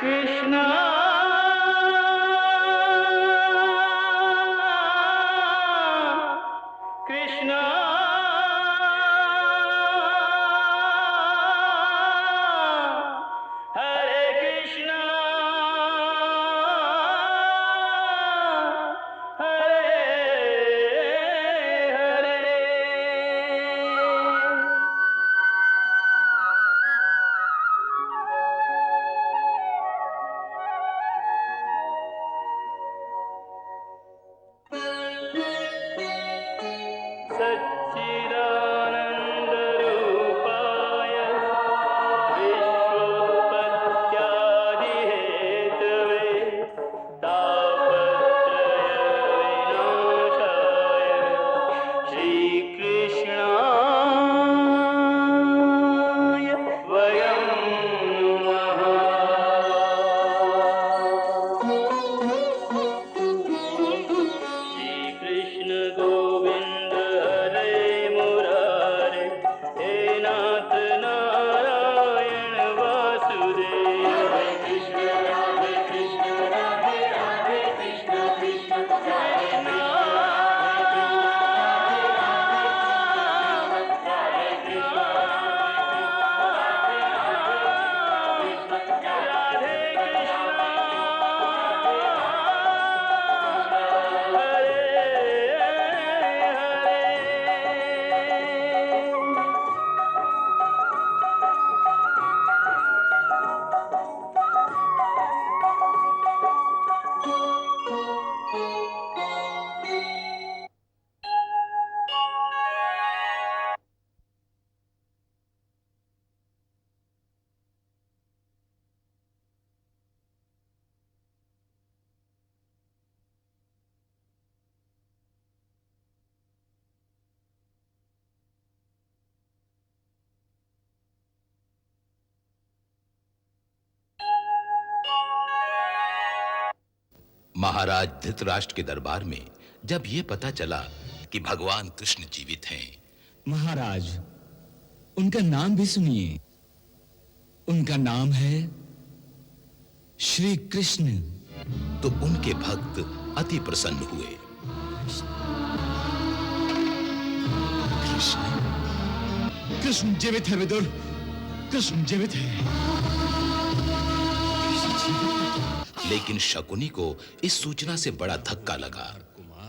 कृष्णा कृष्णा हरे कृष्णा हरे हरे। सच्चिदानन्दरूपाय विश्वोत्पत्त्यादिहेतवे तापत्रयविनाशाय श्रीकृष्णाय वयं नमः। श्रीकृष्ण गोविन्द हरे मुरारे, हे नाथ नारायण वासुदेव। हरे कृष्ण राधे राधे कृष्ण कृष्ण कृष्ण राधे कृष्ण राधे महाराज धृतराष्ट्र के दरबार में जब यह पता चला कि भगवान कृष्ण जीवित हैं, महाराज उनका नाम भी सुनिए। उनका नाम है श्री कृष्ण। तो उनके भक्त अति प्रसन्न हुए। कृष्ण कृष्ण जीवित है विदुर, कृष्ण जीवित है। लेकिन शकुनी को इस सूचना से बड़ा धक्का लगा।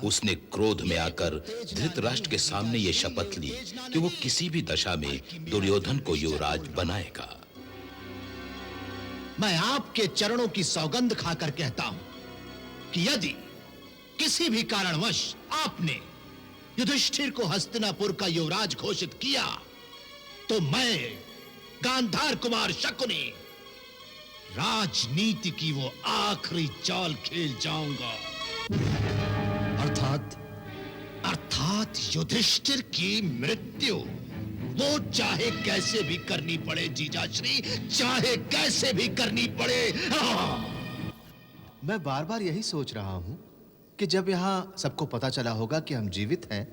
उसने क्रोध में आकर धृतराष्ट्र के सामने यह शपथ ली कि वो किसी भी दशा में दुर्योधन को युवराज बनाएगा। मैं आपके चरणों की सौगंध खाकर कहता हूं कि यदि किसी भी कारणवश आपने युधिष्ठिर को हस्तिनापुर का युवराज घोषित किया तो मैं गांधार कुमार शकुनी राजनीति की वो आखिरी चाल खेल जाऊंगा। अर्थात युधिष्ठिर की मृत्यु वो चाहे कैसे भी करनी पड़े जीजाश्री, चाहे कैसे भी करनी पड़े। मैं बार बार यही सोच रहा हूं कि जब यहां सबको पता चला होगा कि हम जीवित हैं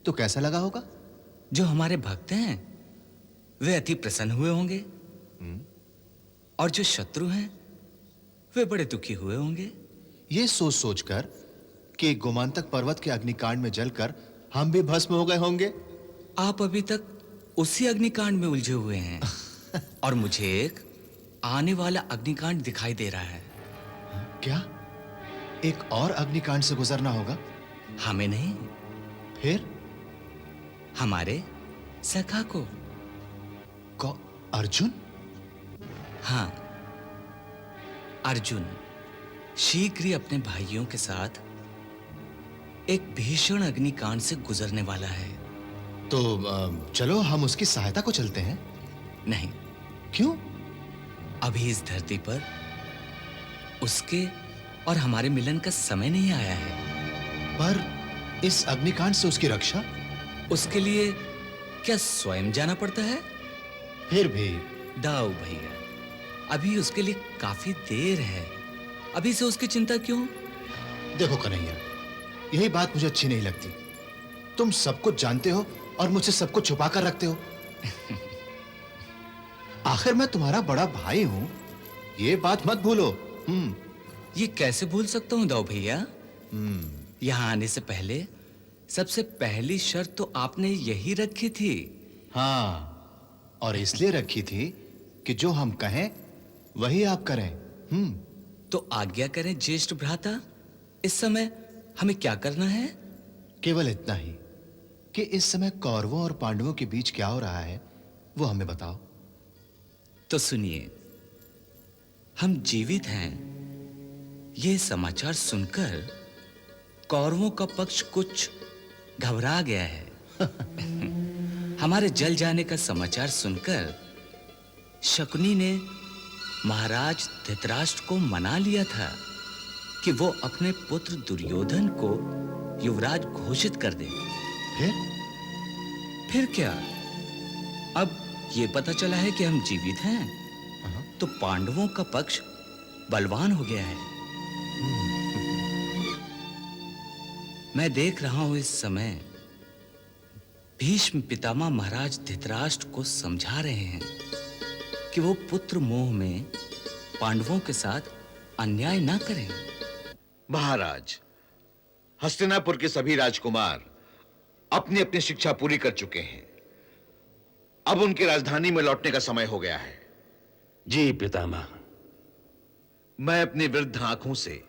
तो कैसा लगा होगा। जो हमारे भक्त हैं वे अति प्रसन्न हुए होंगे और जो शत्रु हैं वे बड़े दुखी हुए होंगे। ये सोच सोचकर कि गोमांतक पर्वत के अग्निकांड में जलकर हम भी भस्म हो गए होंगे। आप अभी तक उसी अग्निकांड में उलझे हुए हैं और मुझे एक आने वाला अग्निकांड दिखाई दे रहा है। क्या एक और अग्निकांड से गुजरना होगा? हमें नहीं, फिर हमारे सखा को। अर्जुन? हाँ, अर्जुन शीघ्र ही अपने भाइयों के साथ एक भीषण अग्निकांड से गुजरने वाला है। तो चलो हम उसकी सहायता को चलते हैं। नहीं। क्यों? अभी इस धरती पर उसके और हमारे मिलन का समय नहीं आया है। पर इस अग्निकांड से उसकी रक्षा? उसके लिए क्या स्वयं जाना पड़ता है? फिर भी दाऊ भैया, अभी उसके लिए काफी देर है। अभी से उसकी चिंता क्यों? देखो कन्हैया, यही बात मुझे अच्छी नहीं लगती। तुम सब कुछ जानते हो और मुझसे सब कुछ छुपा कर रखते हो। आखिर मैं तुम्हारा बड़ा भाई हूं, ये बात मत भूलो। ये कैसे भूल सकता हूं दाऊ भैया? यहाँ आने से पहले सबसे पहली शर्त तो आपने यही रखी थी। हाँ, और इसलिए रखी थी कि जो हम कहें वही आप करें। तो आज्ञा करें ज्येष्ठ भ्राता, इस समय हमें क्या करना है? केवल इतना ही कि इस समय कौरवों और पांडवों के बीच क्या हो रहा है वो हमें बताओ। तो सुनिए, हम जीवित हैं, ये समाचार सुनकर कौरवों का पक्ष कुछ घबरा गया है। हमारे जल जाने का समाचार सुनकर शकुनी ने महाराज धृतराष्ट्र को मना लिया था कि वो अपने पुत्र दुर्योधन को युवराज घोषित कर दे। फिर क्या? अब ये पता चला है कि हम जीवित हैं, तो पांडवों का पक्ष बलवान हो गया है। मैं देख रहा हूं इस समय भीष्म पितामह महाराज धृतराष्ट्र को समझा रहे हैं कि वो पुत्र मोह में पांडवों के साथ अन्याय ना करें। महाराज, हस्तिनापुर के सभी राजकुमार अपनी अपनी शिक्षा पूरी कर चुके हैं। अब उनकी राजधानी में लौटने का समय हो गया है। जी पितामह। मैं अपनी वृद्ध आंखों से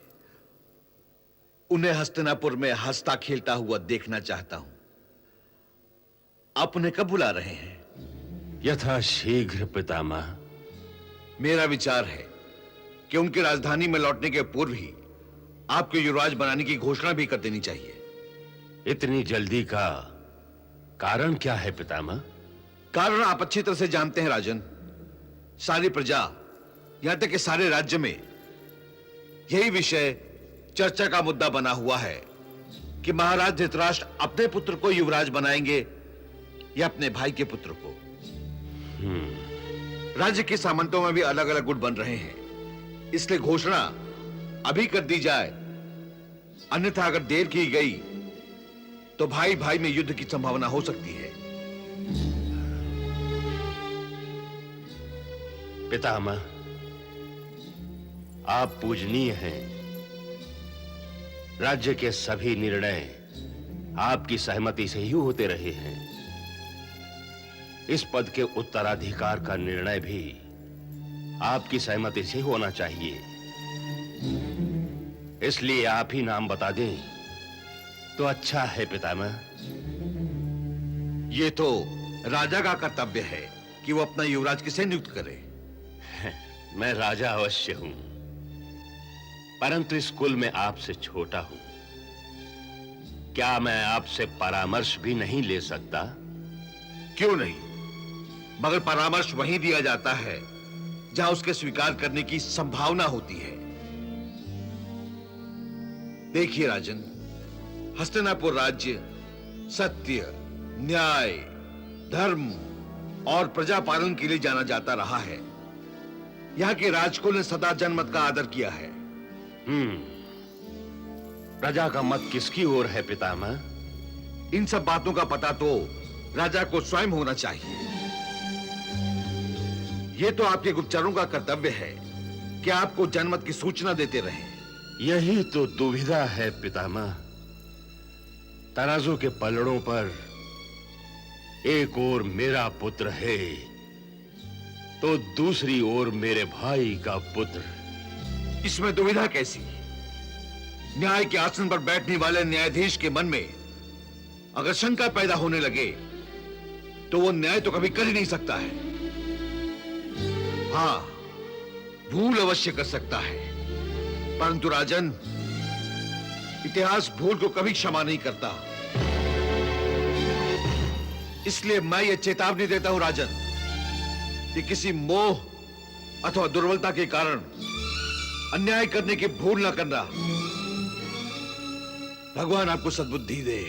उन्हें हस्तिनापुर में हंसता खेलता हुआ देखना चाहता हूं। आप उन्हें कब बुला रहे हैं? यथाशीघ्र पितामह। मेरा विचार है कि उनकी राजधानी में लौटने के पूर्व ही आपको युवराज बनाने की घोषणा भी कर देनी चाहिए। इतनी जल्दी का कारण क्या है पितामह? कारण आप अच्छी तरह से जानते हैं राजन। सारी प्रजा, यहां तक कि सारे राज्य में यही विषय चर्चा का मुद्दा बना हुआ है कि महाराज धृतराष्ट्र अपने पुत्र को युवराज बनाएंगे या अपने भाई के पुत्र को। राज्य के सामंतों में भी अलग अलग गुट बन रहे हैं, इसलिए घोषणा अभी कर दी जाए, अन्यथा अगर देर की गई तो भाई भाई में युद्ध की संभावना हो सकती है। पितामह, आप पूजनीय हैं। राज्य के सभी निर्णय आपकी सहमति से ही होते रहे हैं। इस पद के उत्तराधिकार का निर्णय भी आपकी सहमति से होना चाहिए। इसलिए आप ही नाम बता दें तो अच्छा है पितामह। यह तो राजा का कर्तव्य है कि वो अपना युवराज किसे नियुक्त करे। मैं राजा अवश्य हूं, परंतु इस कुल में आपसे छोटा हूं। क्या मैं आपसे परामर्श भी नहीं ले सकता? क्यों नहीं, मगर परामर्श वहीं दिया जाता है जहां उसके स्वीकार करने की संभावना होती है। देखिए राजन, हस्तिनापुर राज्य सत्य, न्याय, धर्म और प्रजा पालन के लिए जाना जाता रहा है। यहां के राजकुल ने सदा जनमत का आदर किया है। प्रजा का मत किसकी ओर है पितामह? इन सब बातों का पता तो राजा को स्वयं होना चाहिए। यह तो आपके गुप्तचरों का कर्तव्य है कि आपको जनमत की सूचना देते रहें। यही तो दुविधा है पितामह। तराजू के पलड़ों पर एक ओर मेरा पुत्र है तो दूसरी ओर मेरे भाई का पुत्र। इसमें दुविधा कैसी? न्याय के आसन पर बैठने वाले न्यायाधीश के मन में अगर शंका पैदा होने लगे तो वो न्याय तो कभी कर ही नहीं सकता है। हां, भूल अवश्य कर सकता है, परंतु राजन, इतिहास भूल को कभी क्षमा नहीं करता। इसलिए मैं ये चेतावनी देता हूं राजन कि किसी मोह अथवा दुर्बलता के कारण अन्याय करने की भूल न करना। भगवान आपको सद्बुद्धि दे।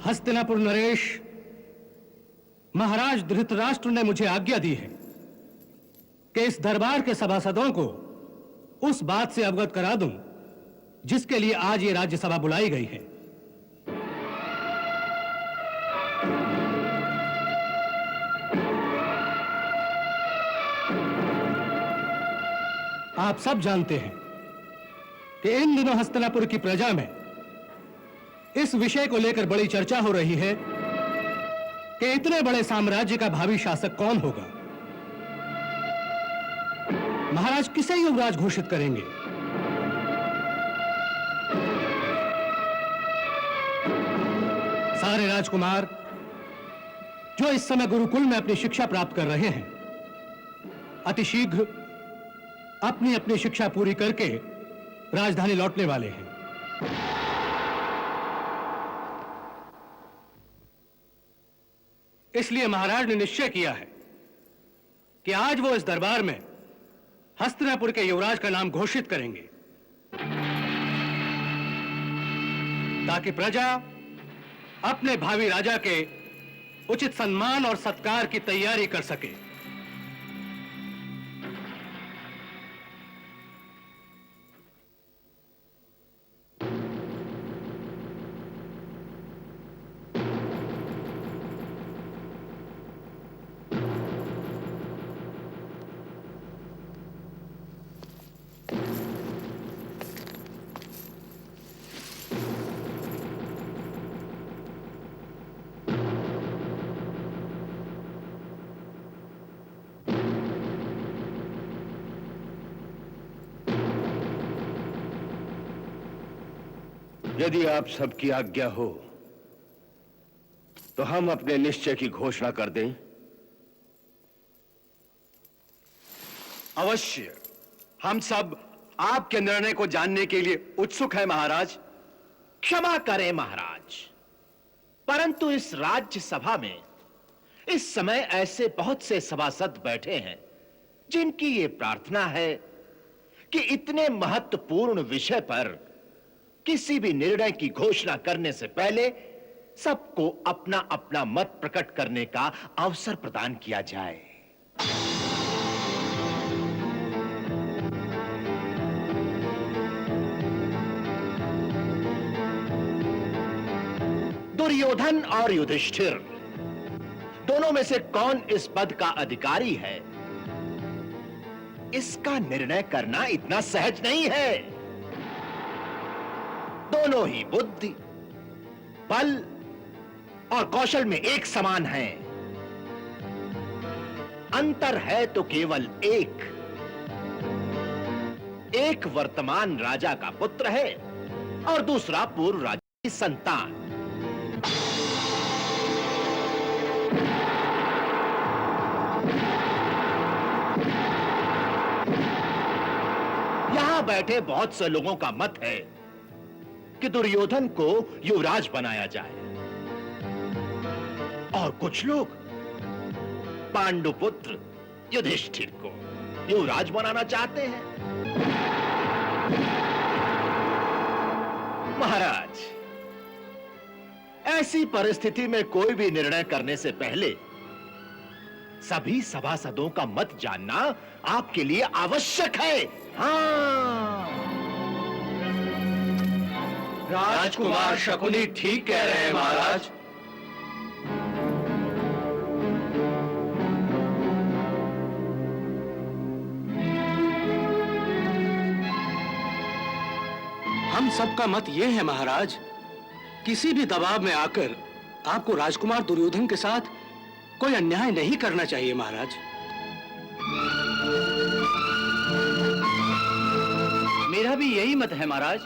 हस्तिनापुर नरेश, महाराज धृतराष्ट्र ने मुझे आज्ञा दी है कि इस दरबार के सभासदों को उस बात से अवगत करा दूं जिसके लिए आज ये राज्यसभा बुलाई गई है। आप सब जानते हैं कि इन दिनों हस्तिनापुर की प्रजा में इस विषय को लेकर बड़ी चर्चा हो रही है कि इतने बड़े साम्राज्य का भावी शासक कौन होगा। महाराज किसे युवराज घोषित करेंगे? सारे राजकुमार जो इस समय गुरुकुल में अपनी शिक्षा प्राप्त कर रहे हैं, अतिशीघ्र अपनी अपनी शिक्षा पूरी करके राजधानी लौटने वाले हैं। इसलिए महाराज ने निश्चय किया है कि आज वो इस दरबार में हस्तिनापुर के युवराज का नाम घोषित करेंगे ताकि प्रजा अपने भावी राजा के उचित सम्मान और सत्कार की तैयारी कर सके। यदि आप सबकी आज्ञा हो तो हम अपने निश्चय की घोषणा कर दें। अवश्य, हम सब आपके निर्णय को जानने के लिए उत्सुक हैं महाराज। क्षमा करें महाराज, परंतु इस राज्य सभा में इस समय ऐसे बहुत से सभासद बैठे हैं जिनकी ये प्रार्थना है कि इतने महत्वपूर्ण विषय पर किसी भी निर्णय की घोषणा करने से पहले सबको अपना अपना मत प्रकट करने का अवसर प्रदान किया जाए। दुर्योधन और युधिष्ठिर दोनों में से कौन इस पद का अधिकारी है, इसका निर्णय करना इतना सहज नहीं है। दोनों ही बुद्धि, बल और कौशल में एक समान हैं। अंतर है तो केवल एक वर्तमान राजा का पुत्र है और दूसरा पूर्व राजा की संतान। यहां बैठे बहुत से लोगों का मत है कि दुर्योधन को युवराज बनाया जाए और कुछ लोग पांडुपुत्र युधिष्ठिर को युवराज बनाना चाहते हैं। महाराज, ऐसी परिस्थिति में कोई भी निर्णय करने से पहले सभी सभासदों का मत जानना आपके लिए आवश्यक है। हाँ, राजकुमार शकुनी ठीक कह रहे हैं महाराज। हम सबका मत यह है महाराज, किसी भी दबाव में आकर आपको राजकुमार दुर्योधन के साथ कोई अन्याय नहीं करना चाहिए महाराज। मेरा भी यही मत है महाराज।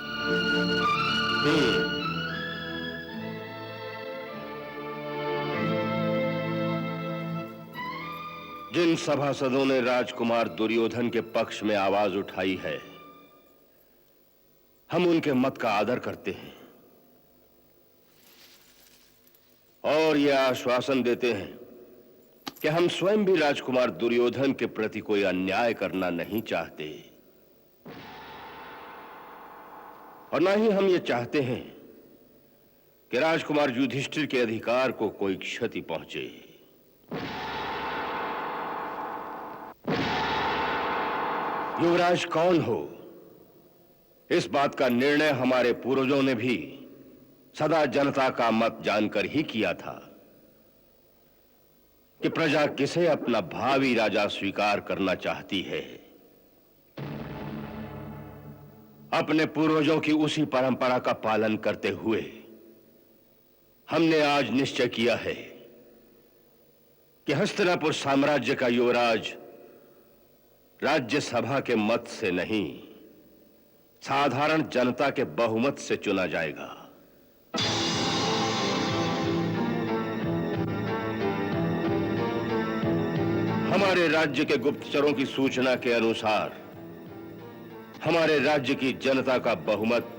जिन सभासदों ने राजकुमार दुर्योधन के पक्ष में आवाज उठाई है, हम उनके मत का आदर करते हैं और यह आश्वासन देते हैं कि हम स्वयं भी राजकुमार दुर्योधन के प्रति कोई अन्याय करना नहीं चाहते और ना ही हम ये चाहते हैं कि राजकुमार युधिष्ठिर के अधिकार को कोई क्षति पहुंचे। युवराज कौन हो, इस बात का निर्णय हमारे पूर्वजों ने भी सदा जनता का मत जानकर ही किया था कि प्रजा किसे अपना भावी राजा स्वीकार करना चाहती है। अपने पूर्वजों की उसी परंपरा का पालन करते हुए हमने आज निश्चय किया है कि हस्तिनापुर साम्राज्य का युवराज राज्यसभा के मत से नहीं, साधारण जनता के बहुमत से चुना जाएगा। हमारे राज्य के गुप्तचरों की सूचना के अनुसार हमारे राज्य की जनता का बहुमत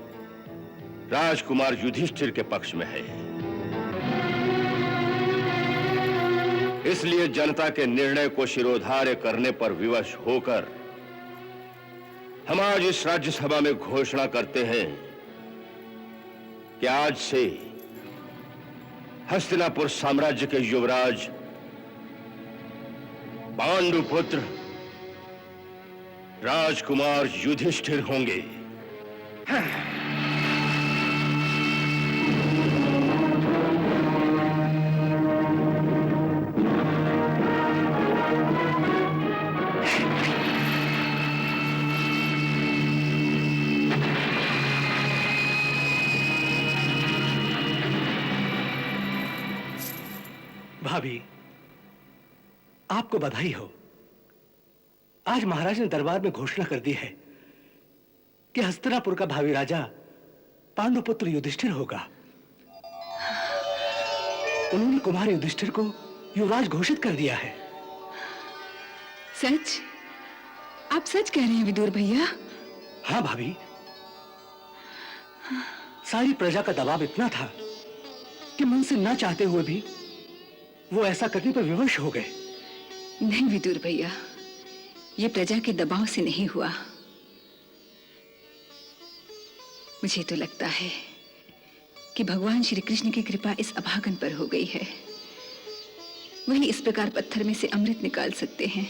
राजकुमार युधिष्ठिर के पक्ष में है। इसलिए जनता के निर्णय को शिरोधार्य करने पर विवश होकर हम आज इस राज्यसभा में घोषणा करते हैं कि आज से हस्तिनापुर साम्राज्य के युवराज पांडुपुत्र राजकुमार युधिष्ठिर होंगे। भाभी, आपको बधाई हो। आज महाराज ने दरबार में घोषणा कर दी है कि हस्तिनापुर का भावी राजा पांडुपुत्र युधिष्ठिर होगा। उन्होंने कुमार युधिष्ठिर को युवराज घोषित कर दिया है। सच? आप सच कह रहे हैं विदुर भैया? हाँ भाभी, सारी प्रजा का दबाव इतना था कि मन से ना चाहते हुए भी वो ऐसा करने पर विवश हो गए। नहीं विदुर भैया, ये प्रजा के दबाव से नहीं हुआ। मुझे तो लगता है कि भगवान श्री कृष्ण की कृपा इस अभागन पर हो गई है। वही इस प्रकार पत्थर में से अमृत निकाल सकते हैं।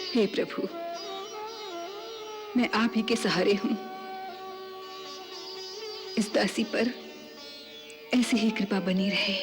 हे प्रभु, मैं आप ही के सहारे हूं। इस दासी पर ऐसी ही कृपा बनी रहे।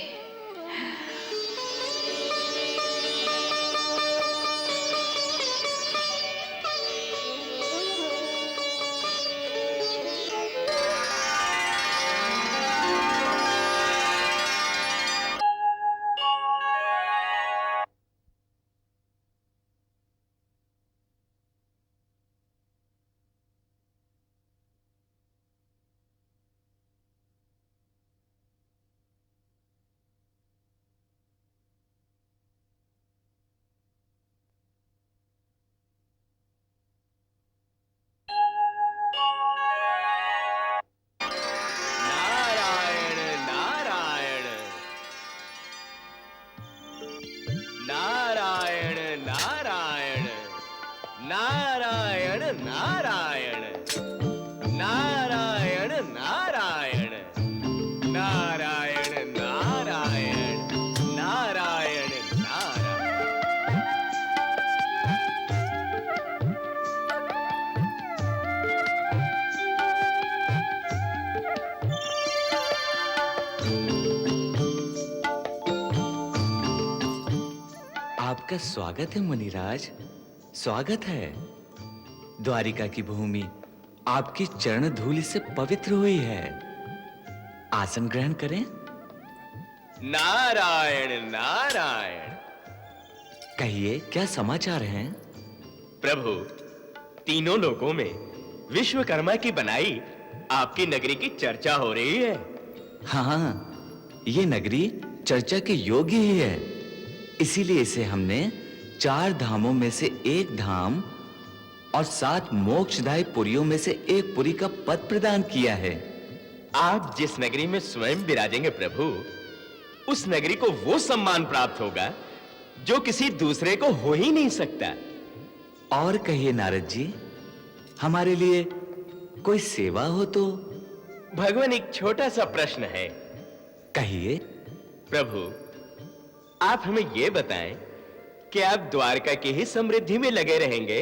आपका स्वागत है मुनिराज, स्वागत है। द्वारिका की भूमि आपकी चरण धूलि से पवित्र हुई है। आसन ग्रहण करें। नारायण नारायण। कहिए, क्या समाचार हैं? प्रभु, तीनों लोकों में विश्वकर्मा की बनाई आपकी नगरी की चर्चा हो रही है। हाँ, ये नगरी चर्चा के योग्य ही है। इसीलिए इसे हमने 4 धामों में से एक धाम और 7 मोक्षदायी पुरियों में से एक पुरी का पद प्रदान किया है। आप जिस नगरी में स्वयं विराजेंगे प्रभु, उस नगरी को वो सम्मान प्राप्त होगा जो किसी दूसरे को हो ही नहीं सकता। और कहिए नारद जी, हमारे लिए कोई सेवा हो तो। भगवान, एक छोटा सा प्रश्न है। कहिए। प्रभु, आप हमें यह बताएं कि आप द्वारका की ही समृद्धि में लगे रहेंगे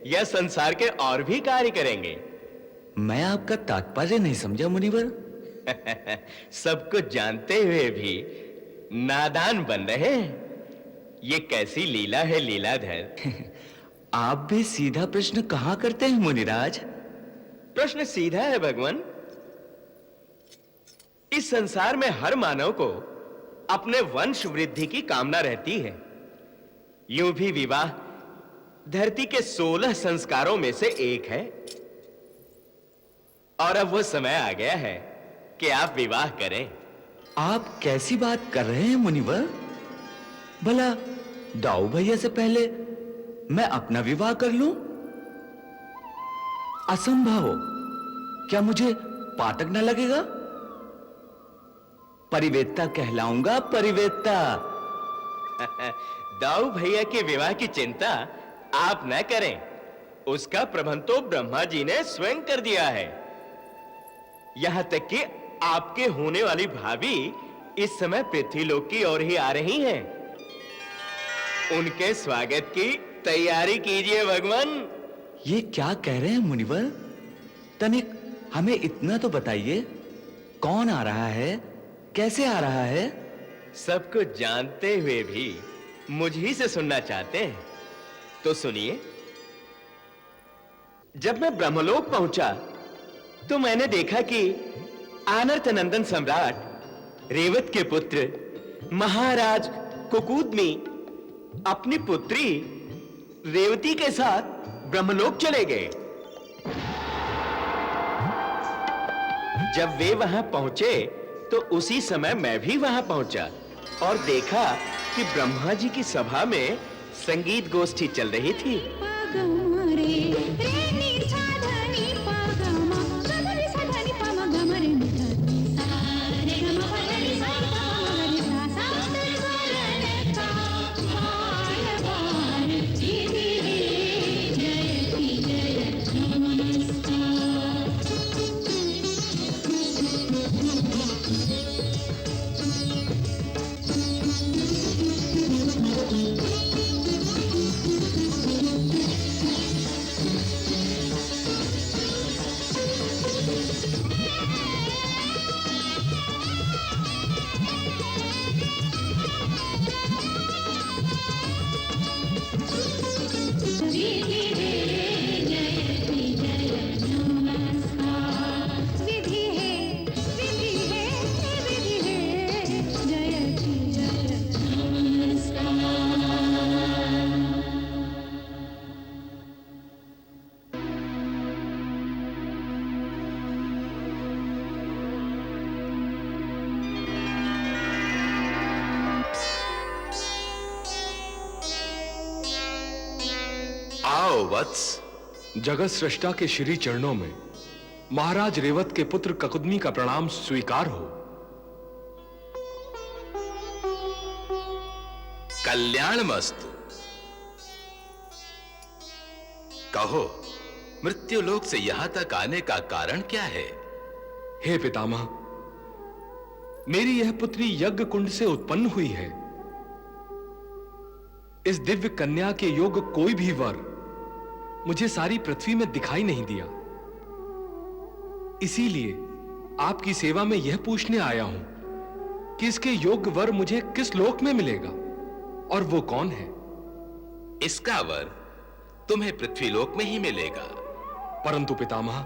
या संसार के और भी कार्य करेंगे? मैं आपका तात्पर्य नहीं समझा मुनिवर। सब कुछ जानते हुए भी नादान बन रहे हैं। ये कैसी लीला है लीलाधर। आप भी सीधा प्रश्न कहां करते हैं मुनिराज? प्रश्न सीधा है भगवान। इस संसार में हर मानव को अपने वंश वृद्धि की कामना रहती है। यूं भी विवाह धरती के 16 संस्कारों में से एक है, और अब वो समय आ गया है कि आप विवाह करें। आप कैसी बात कर रहे हैं मुनिवर? भला दाऊ भैया से पहले मैं अपना विवाह कर लूं? असंभव। क्या मुझे पातक न लगेगा? परिवेत्ता कहलाऊंगा, परिवेत्ता। दाऊ भैया के विवाह की चिंता आप न करें, उसका प्रबंध तो ब्रह्मा जी ने स्वयं कर दिया है। यहां तक कि आपके होने वाली भाभी इस समय पृथ्वीलोक की ओर ही आ रही हैं। उनके स्वागत की तैयारी कीजिए भगवान। ये क्या कह रहे हैं मुनिवर? तनिक हमें इतना तो बताइए, कौन आ रहा है, कैसे आ रहा है? सब कुछ जानते हुए भी मुझी से सुनना चाहते हैं तो सुनिए। जब मैं ब्रह्मलोक पहुंचा तो मैंने देखा कि आनर्त नंदन सम्राट रेवत के पुत्र महाराज कुकुदमी अपनी पुत्री रेवती के साथ ब्रह्मलोक चले गए। जब वे वहां पहुंचे तो उसी समय मैं भी वहां पहुंचा और देखा कि ब्रह्मा जी की सभा में संगीत गोष्ठी चल रही थी। आओ वत्स। जगत सृष्टा के श्री चरणों में महाराज रेवत के पुत्र ककुदमी का प्रणाम स्वीकार हो। कल्याणमस्तु। कहो, मृत्युलोक से यहां तक आने का कारण क्या है? हे पितामह, मेरी यह पुत्री यज्ञ कुंड से उत्पन्न हुई है। इस दिव्य कन्या के योग्य कोई भी वर मुझे सारी पृथ्वी में दिखाई नहीं दिया। इसीलिए आपकी सेवा में यह पूछने आया हूं कि इसके योग्य वर मुझे किस लोक में मिलेगा और वो कौन है? इसका वर तुम्हें पृथ्वीलोक में ही मिलेगा। परंतु पितामह,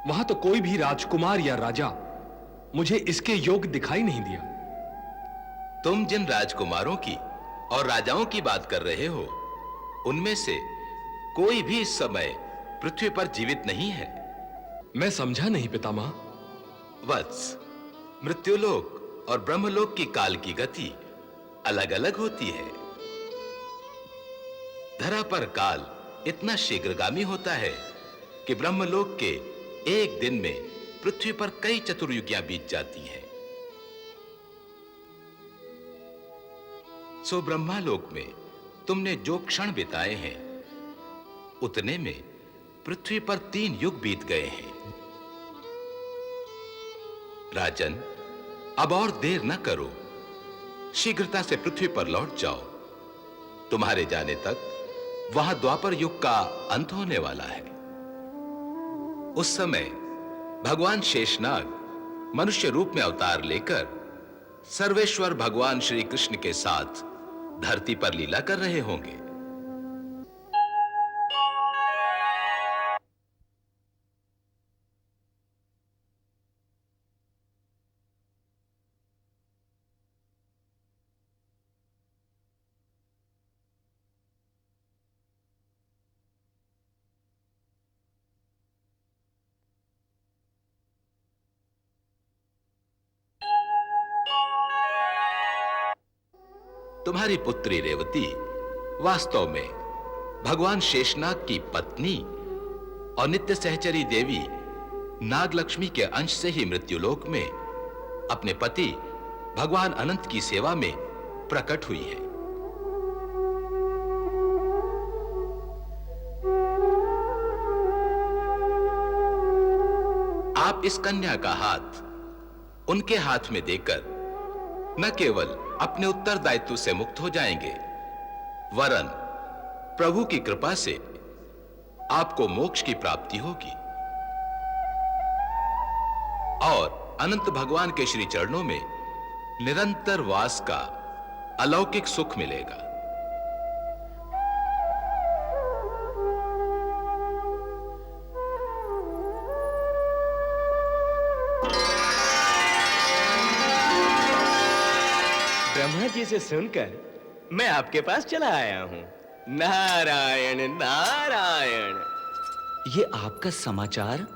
वहां तो कोई भी राजकुमार या राजा मुझे इसके योग्य दिखाई नहीं दिया। तुम जिन राजकुमारों की और राजाओं की बात कर रहे हो, उनमें से कोई भी इस समय पृथ्वी पर जीवित नहीं है। मैं समझा नहीं पितामह। वत्स, मृत्युलोक और ब्रह्मलोक की काल की गति अलग-अलग होती है। धरा पर काल इतना शीघ्रगामी होता है कि ब्रह्मलोक के एक दिन में पृथ्वी पर कई चतुर्युगियां बीत जाती हैं। सो ब्रह्मालोक में तुमने जो क्षण बिताए हैं उतने में पृथ्वी पर 3 युग बीत गए हैं। राजन, अब और देर न करो, शीघ्रता से पृथ्वी पर लौट जाओ। तुम्हारे जाने तक वहां द्वापर युग का अंत होने वाला है। उस समय भगवान शेषनाग मनुष्य रूप में अवतार लेकर सर्वेश्वर भगवान श्री कृष्ण के साथ धरती पर लीला कर रहे होंगे। तुम्हारी पुत्री रेवती वास्तव में भगवान शेषनाग की पत्नी और नित्य सहचरी देवी नागलक्ष्मी के अंश से ही मृत्युलोक में अपने पति भगवान अनंत की सेवा में प्रकट हुई है। आप इस कन्या का हाथ उनके हाथ में देकर न केवल अपने उत्तरदायित्व से मुक्त हो जाएंगे, वरन प्रभु की कृपा से आपको मोक्ष की प्राप्ति होगी और अनंत भगवान के श्री चरणों में निरंतर वास का अलौकिक सुख मिलेगा। ब्रह्मा जी से सुनकर मैं आपके पास चला आया हूं। नारायण नारायण। ये आपका समाचार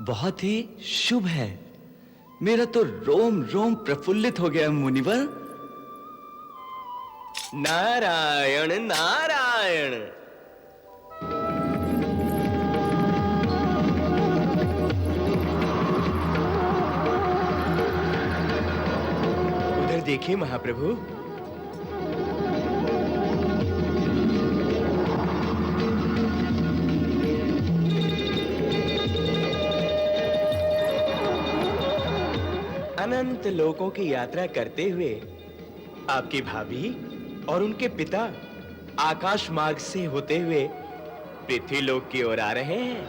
बहुत ही शुभ है। मेरा तो रोम रोम प्रफुल्लित हो गया मुनिवर। नारायण नारायण। उधर देखिए महाप्रभु। अनंत लोकों की यात्रा करते हुए आपकी भाभी और उनके पिता आकाश मार्ग से होते हुए पृथ्वी लोक की ओर आ रहे हैं।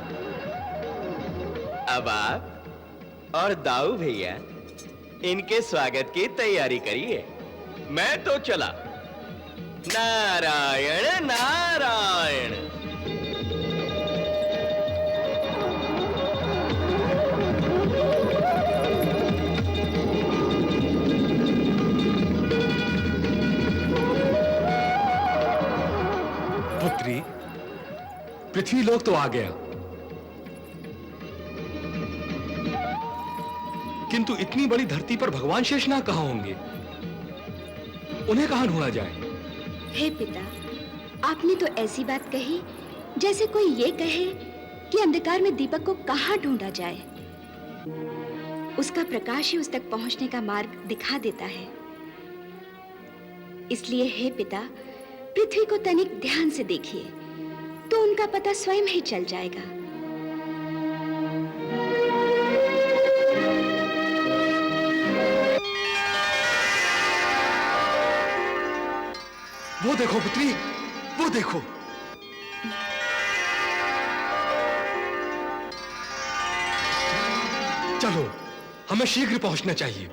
अब आप और दाऊ भैया इनके स्वागत की तैयारी करिए। मैं तो चला। नारायण नारायण। पुत्री, पृथ्वी लोक तो आ गया, किंतु इतनी बड़ी धरती पर भगवान शेषनाग कहां होंगे? उन्हें कहां ढूंढा जाए? हे पिता, आपने तो ऐसी बात कही जैसे कोई ये कहे कि अंधकार में दीपक को कहां ढूंढा जाए। उसका प्रकाश ही उस तक पहुंचने का मार्ग दिखा देता है। इसलिए हे पिता, पृथ्वी को तनिक ध्यान से देखिए तो उनका पता स्वयं ही चल जाएगा। वो देखो पुत्री, वो देखो। चलो, हमें शीघ्र पहुंचना चाहिए।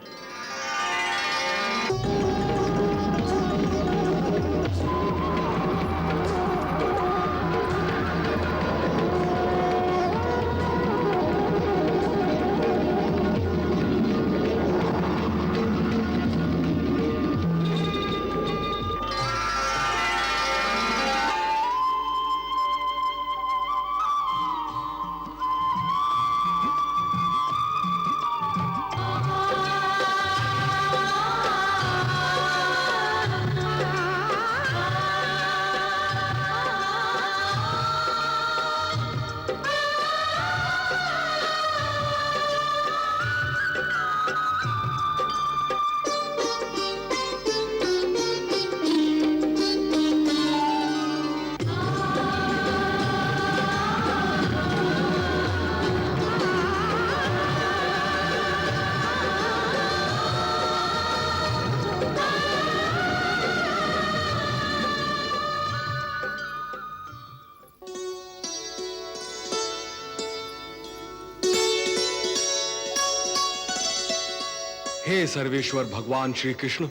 हे सर्वेश्वर भगवान श्री कृष्ण,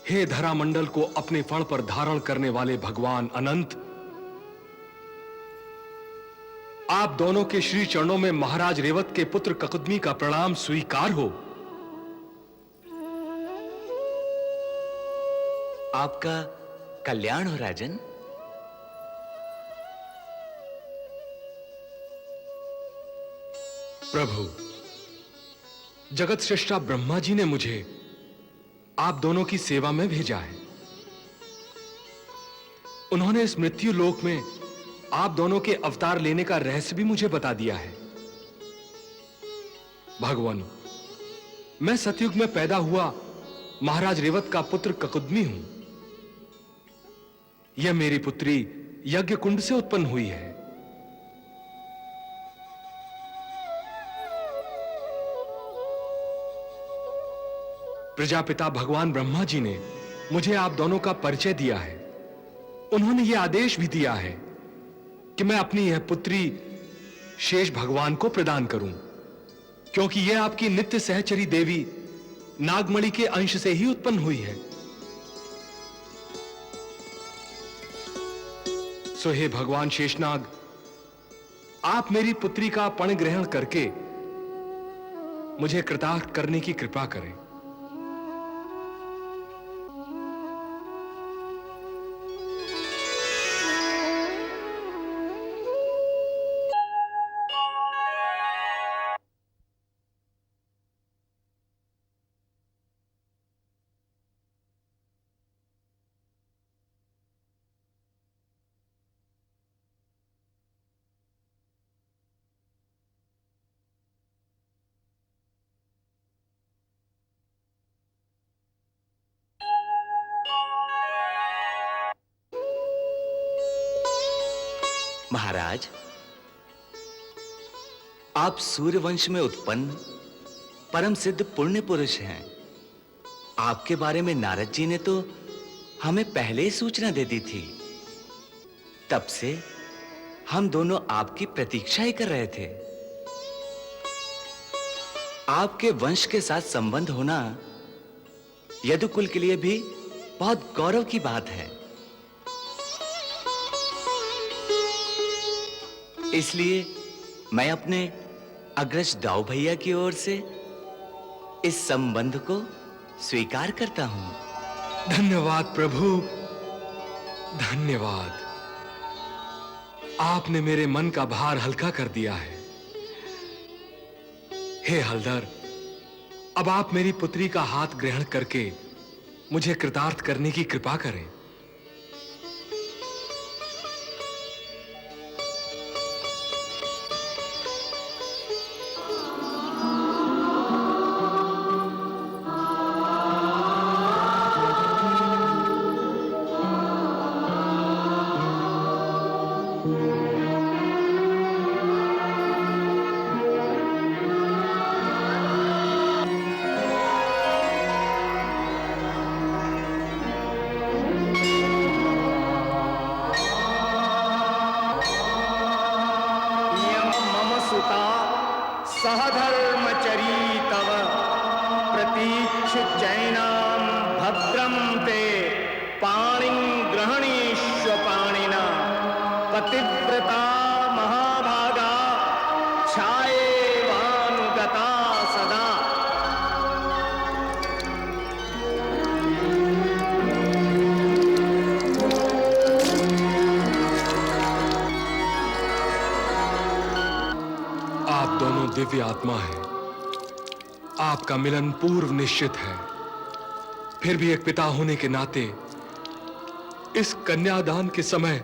हे धरामंडल को अपने फण पर धारण करने वाले भगवान अनंत, आप दोनों के श्री चरणों में महाराज रेवत के पुत्र ककुदमी का प्रणाम स्वीकार हो। आपका कल्याण हो राजन। प्रभु, जगत श्रेष्ठा ब्रह्मा जी ने मुझे आप दोनों की सेवा में भेजा है। उन्होंने इस मृत्यु लोक में आप दोनों के अवतार लेने का रहस्य भी मुझे बता दिया है। भगवान, मैं सतयुग में पैदा हुआ महाराज रेवत का पुत्र ककुदमी हूं। यह मेरी पुत्री यज्ञ कुंड से उत्पन्न हुई है। प्रजापिता भगवान ब्रह्मा जी ने मुझे आप दोनों का परिचय दिया है। उन्होंने यह आदेश भी दिया है कि मैं अपनी यह पुत्री शेष भगवान को प्रदान करूं, क्योंकि यह आपकी नित्य सहचरी देवी नागमणि के अंश से ही उत्पन्न हुई है। सो हे भगवान शेषनाग, आप मेरी पुत्री का पण ग्रहण करके मुझे कृतार्थ करने की कृपा करें। महाराज, आप सूर्यवंश में उत्पन्न परम सिद्ध पुण्य पुरुष हैं। आपके बारे में नारद जी ने तो हमें पहले ही सूचना दे दी थी। तब से हम दोनों आपकी प्रतीक्षा ही कर रहे थे। आपके वंश के साथ संबंध होना यदुकुल के लिए भी बहुत गौरव की बात है। इसलिए मैं अपने अग्रज दाऊ भैया की ओर से इस संबंध को स्वीकार करता हूं। धन्यवाद प्रभु, धन्यवाद। आपने मेरे मन का भार हल्का कर दिया है। हे हलधर, अब आप मेरी पुत्री का हाथ ग्रहण करके मुझे कृतार्थ करने की कृपा करें। सहधर्मचरी तव प्रतीक्ष जैनाम भद्रम ते पाणिं ग्रहणीष्व पाणिना पतिव्रता महाभागा छायेवानुगता सदा। आप दोनों दिव्य आत्मा हैं। आपका मिलन पूर्व निश्चित है। फिर भी एक पिता होने के नाते इस कन्यादान के समय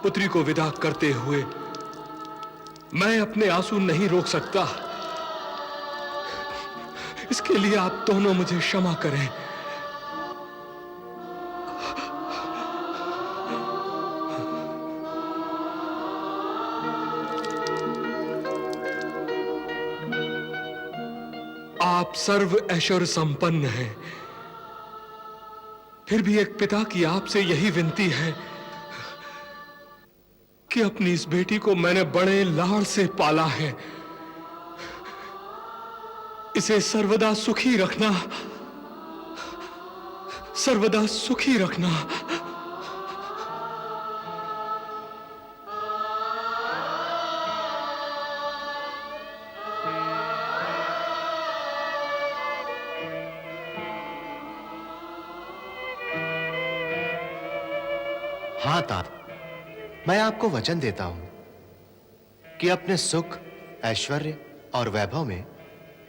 पुत्री को विदा करते हुए मैं अपने आंसू नहीं रोक सकता। इसके लिए आप दोनों मुझे क्षमा करें। आप सर्व ऐश्वर्य संपन्न हैं। फिर भी एक पिता की आपसे यही विनती है कि अपनी इस बेटी को मैंने बड़े लाड़ से पाला है। इसे सर्वदा सुखी रखना, सर्वदा सुखी रखना। हाँ तात, मैं आपको वचन देता हूं कि अपने सुख, ऐश्वर्य और वैभव में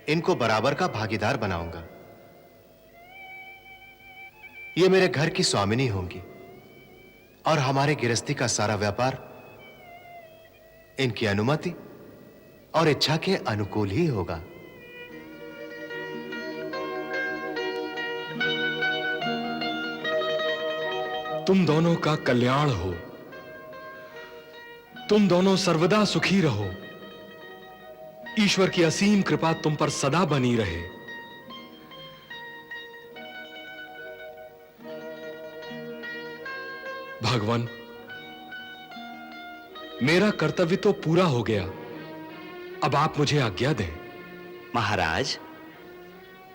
इनको बराबर का भागीदार बनाऊंगा। ये मेरे घर की स्वामिनी होंगी और हमारे गृहस्थी का सारा व्यापार इनकी अनुमति और इच्छा के अनुकूल ही होगा। तुम दोनों का कल्याण हो, तुम दोनों सर्वदा सुखी रहो। ईश्वर की असीम कृपा तुम पर सदा बनी रहे। भगवान, मेरा कर्तव्य तो पूरा हो गया, अब आप मुझे आज्ञा दें। महाराज,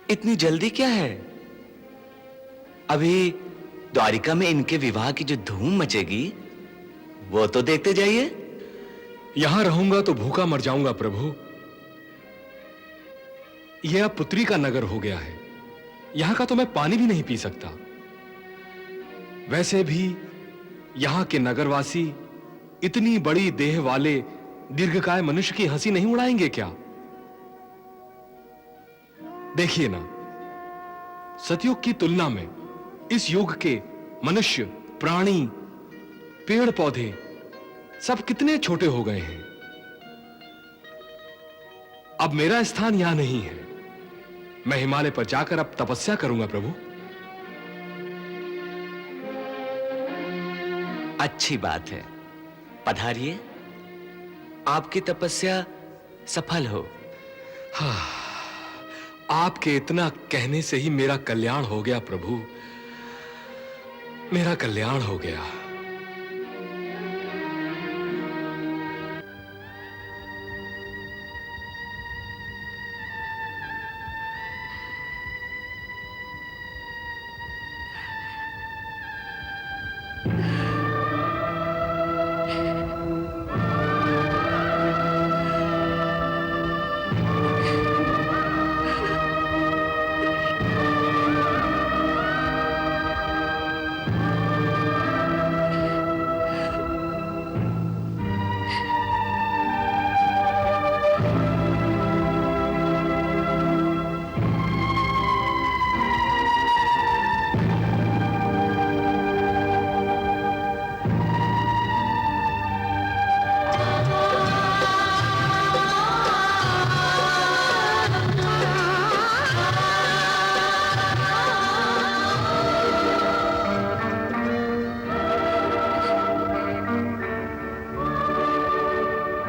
इतनी जल्दी क्या है? अभी द्वारिका में इनके विवाह की जो धूम मचेगी वो तो देखते जाइए। यहां रहूंगा तो भूखा मर जाऊंगा प्रभु। यह अब पुत्री का नगर हो गया है, यहां का तो मैं पानी भी नहीं पी सकता। वैसे भी यहां के नगरवासी इतनी बड़ी देह वाले दीर्घकाय मनुष्य की हंसी नहीं उड़ाएंगे क्या? देखिए ना, सतयुग की तुलना में इस युग के मनुष्य, प्राणी, पेड़ पौधे सब कितने छोटे हो गए हैं। अब मेरा स्थान यहां नहीं है, मैं हिमालय पर जाकर अब तपस्या करूंगा प्रभु। अच्छी बात है, पधारिए, आपकी तपस्या सफल हो। हाँ, आपके इतना कहने से ही मेरा कल्याण हो गया प्रभु, मेरा कल्याण हो गया।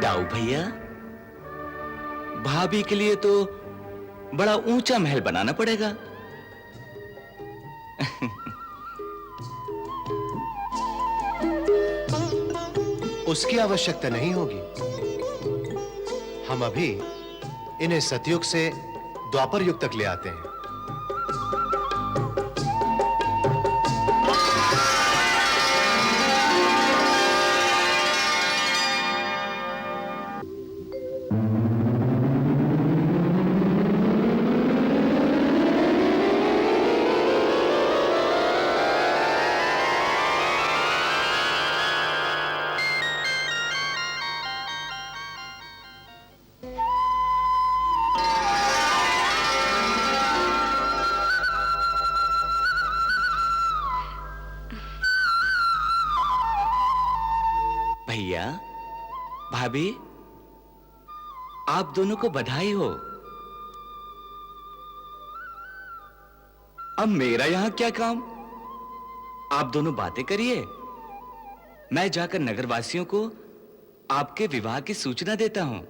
दाऊ भैया, भाभी के लिए तो बड़ा ऊंचा महल बनाना पड़ेगा। उसकी आवश्यकता नहीं होगी। हम अभी इन्हें सतयुग से द्वापर युग तक ले आते हैं। भैया, भाभी, आप दोनों को बधाई हो। अब मेरा यहां क्या काम? आप दोनों बातें करिए, मैं जाकर नगरवासियों को आपके विवाह की सूचना देता हूं।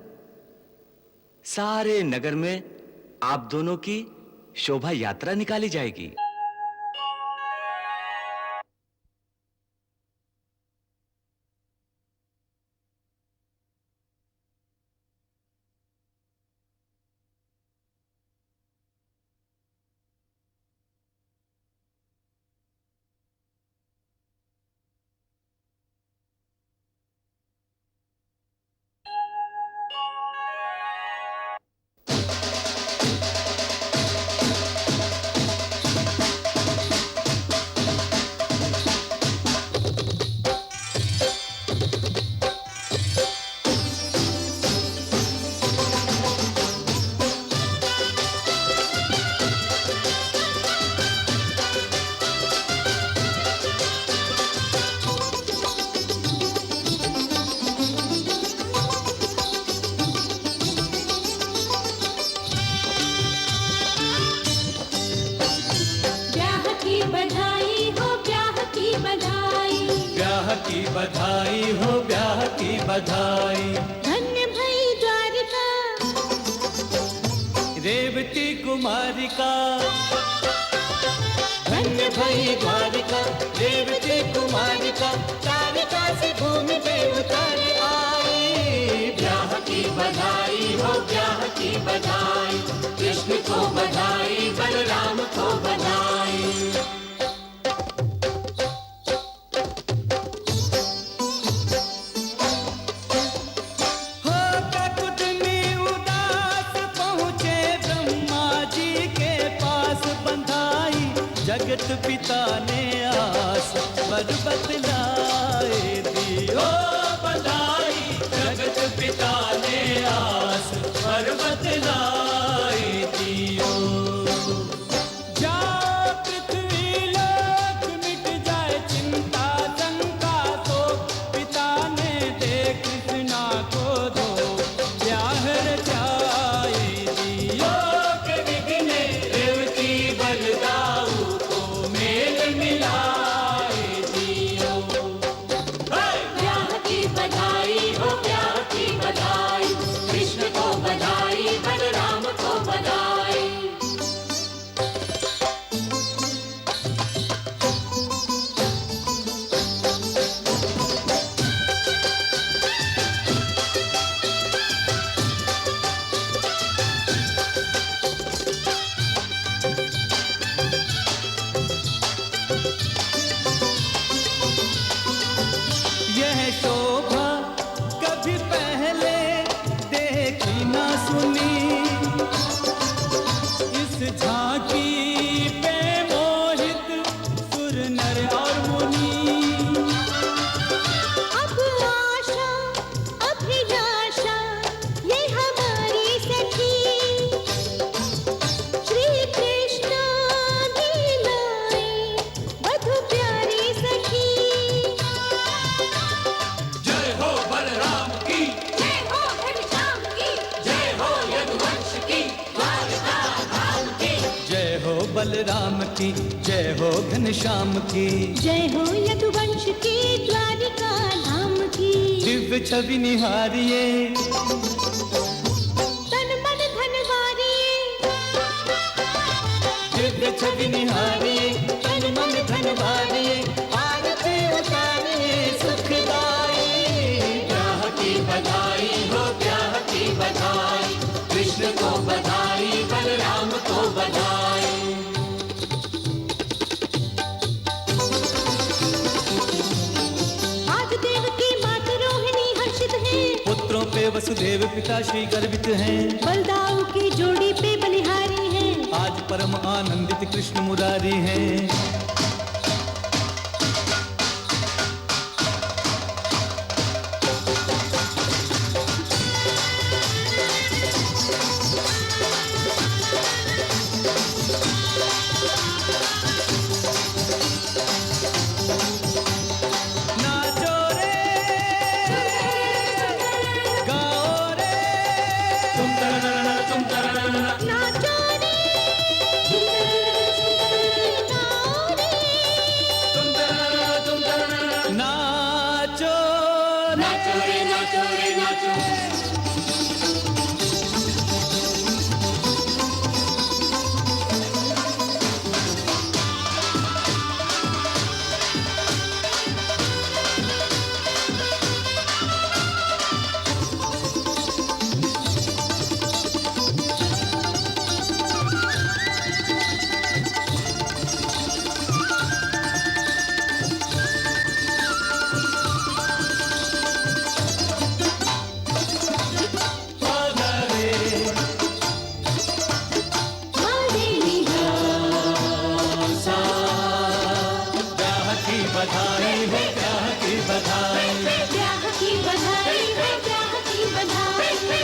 सारे नगर में आप दोनों की शोभा यात्रा निकाली जाएगी। की बधाई हो, ब्याह की बधाई। धन्य भई द्वारिका रेवती कुमारी का, धन्य भई द्वारिका रेवती कुमारी का, तारिका से भूमि पे उतर आई। ब्याह की बधाई हो, ब्याह की बधाई, कृष्ण को बधाई, बलराम को बधाई। जगत पिता ने आस बर बतलाए दी, ओ बधाई। जगत पिता ने आस बर बतलाए दियो। जाओ पृथ्वी लोक मिट जाए चिंता शंका, तो पिता ने दे कृष्णा को दो ब्याह रचाए दियो। के विघ्ने रेवती बलदाऊ बलराम की, जय हो घनश्याम की, जय हो यदुवंश की, द्वारिका धाम की। दिव्य छवि निहारिए, तन मन धन वारिए। दिव्य छवि निहारिए, तन मन धन वारिए, आरती उतारिए सुखदाई। ब्याह की बधाई हो, ब्याह की बधाई, कृष्ण को बधाई, बलराम को बधाई। पुत्रों पे वसुदेव पिता श्री गर्वित हैं, बलदाऊ की जोड़ी पे बलिहारी हैं। आज परम आनंदित कृष्ण मुरारी हैं।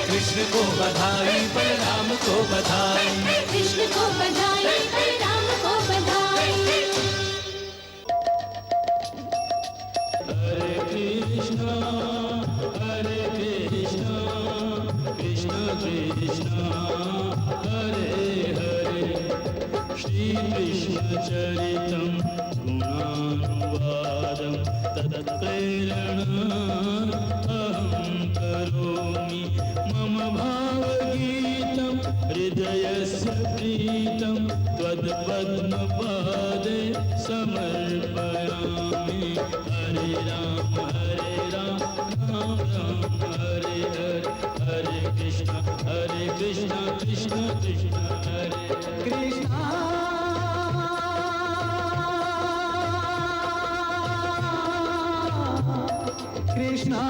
कृष्ण को बधाई, बलराम को बधाई, कृष्ण को बधाई, बलराम को बधाई। हरे कृष्ण कृष्ण कृष्ण हरे हरे, श्री कृष्ण चरितम गुणानुवादम तत्प्रेम यस्य प्रीतं त्वत्पद्मपादे समर्पयामि। हरे राम राम राम हरे हरे, हरे कृष्ण कृष्ण कृष्ण हरे कृष्ण। कृष्णा